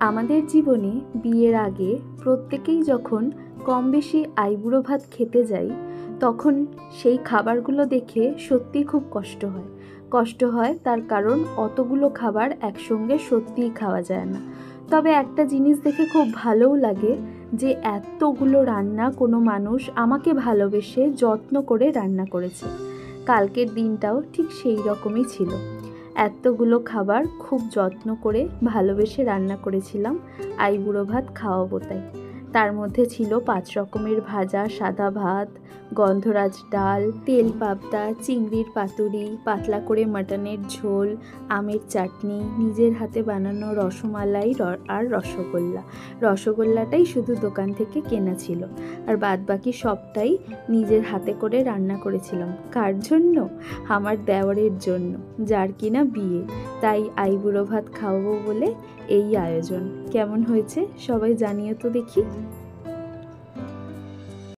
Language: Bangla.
আমাদের জীবনে বিয়ের আগে প্রত্যেকেই যখন কম বেশি আইবুড়ো ভাত খেতে যাই, তখন সেই খাবারগুলো দেখে সত্যিই খুব কষ্ট হয়। তার কারণ অতগুলো খাবার একসঙ্গে সত্যিই খাওয়া যায় না। তবে একটা জিনিস দেখে খুব ভালোও লাগে যে এতগুলো রান্না কোনো মানুষ আমাকে ভালোবেসে যত্ন করে রান্না করেছে। কালকের দিনটাও ঠিক সেই রকমই ছিল। এতগুলো খাবার খুব যত্ন করে ভালোবেসে রান্না করেছিলাম আইবুড়ো ভাত খাওয়াবো তাই। তার মধ্যে ছিল 5 রকমের ভাজা, সাদা ভাত, গন্ধরাজ ডাল, তেল পাবদা, চিংড়ির পাতুরি, পাতলা করে মাটনের ঝোল, আমের চাটনি, নিজের হাতে বানানো রসমালাই আর রসগোল্লাটাই শুধু দোকান থেকে কেনা ছিল। আর বাদবাকি সবটাই নিজের হাতে করে রান্না করেছিলাম। কার জন্য? আমার দেওরের জন্য, যার কিনা বিয়ে। তাই আইবুড়ো ভাত খাওয়াবো বলে এই আয়োজন। কেমন হয়েছে সবাই জানিও তো দেখি।